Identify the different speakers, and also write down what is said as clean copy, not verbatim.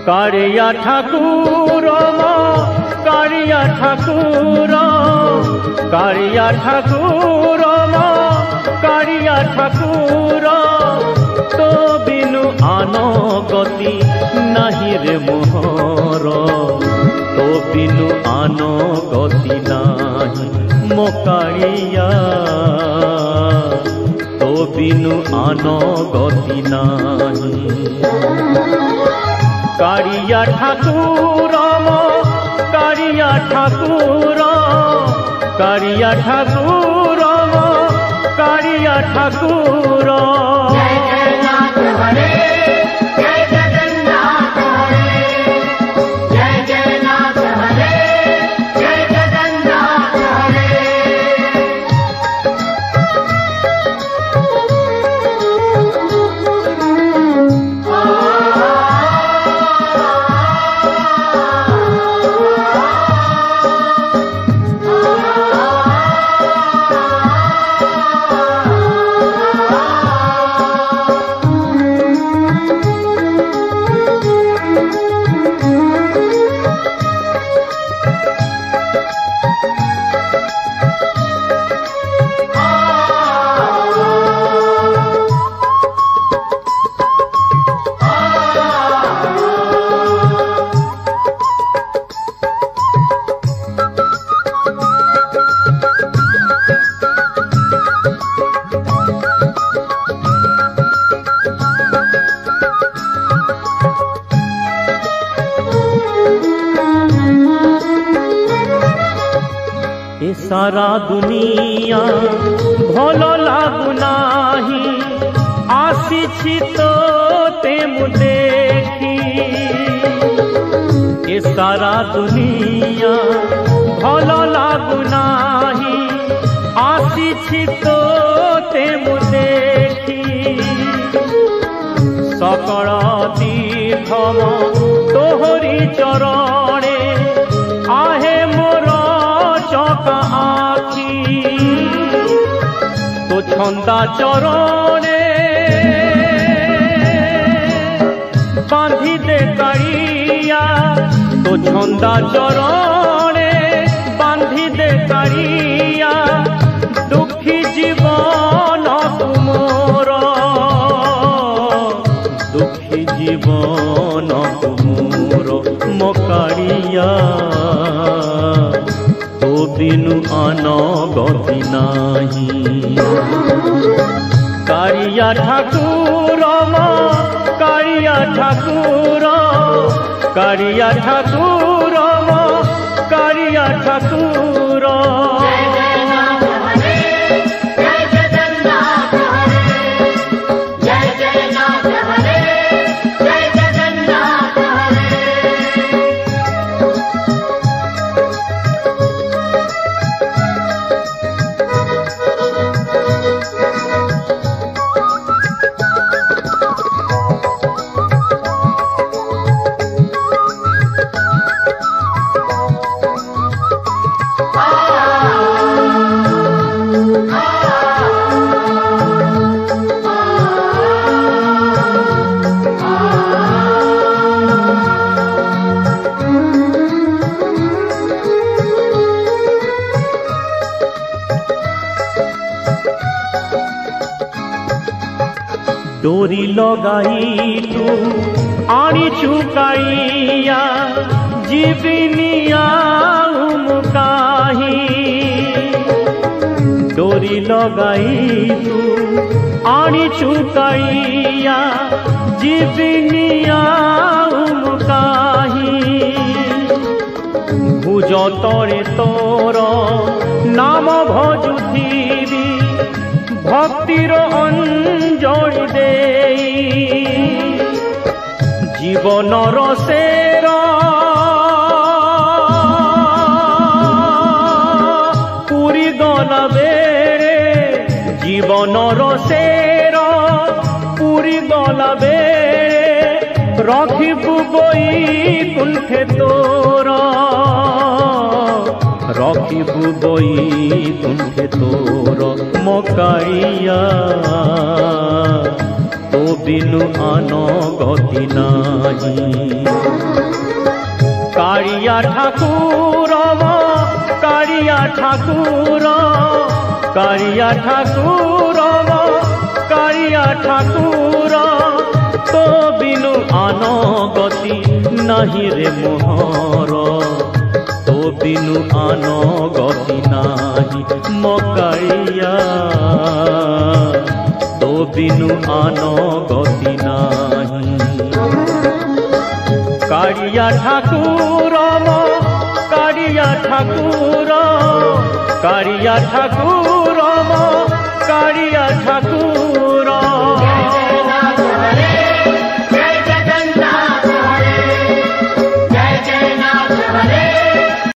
Speaker 1: कारिया ठाकुर कारिया ठाकुर कारिया ठाकुर कारिया ठाकुर तो बिनु आनो गति नाही रे मोहर तो बिनु आनो गति नाही मो कारिया तो बिनु आनो गति नाही कारिया ठाकुर कारिया ठाकुर कारिया ठाकुर कारिया ठाकुर
Speaker 2: जय जगन्नाथ हरे जय जगन्नाथ हरे जय जगन्नाथ हरे जय जगन्नाथ हरे।
Speaker 1: ए सारा दुनिया भलो लागु नाही आसी तो ते मु देखी ए सारा दुनिया भलो लागु नाही आसी तो ते मु देखी सकल तीर्थम तोहरी चरणे आहे मोर चका आखी तो छंदा चरणे बांधी दे कारिया तो छंदा चरणे बांधी दे कारिया दुखी जीवन तुमोर दुखी जीवन तुमोर मो कारिया तो बिनु आनो गति नाही कारिया ठाकुर कारिया ठाकुर कारिया ठाकुर कारिया ठाकुर
Speaker 2: जय जगन्नाथ हरे जय जगन्नाथ हरे जय जगन्नाथ हरे।
Speaker 1: डोरी लगाई तू आनी चुकाइया जीवनिया मुकाही डोरी लगाई तू आनी चुकाइया जीवनिया मुकाही भुज तरे तोर नाम भजुथी भक्तिर अंजलि दे जीवन रसेर पूरी गला बेरे जीवन रसेर पूरी गला बेरे रखिबु बैकुंठे तोर रखिबु बैकुंठे तोर मो कारिया तो बिनु आनो गति नाही। कारिया ठाकुर मो कारिया ठाकुर कारिया ठाकुर मो कारिया ठाकुर तो बिनु आन गति नहीं रे मोहर तो बिनु आन गति नाही मो कारिया तो बिनु आन गति नाही कारिया ठाकुर मो कारिया ठाकुर कारिया ठाकुर मो कारिया ठाकुर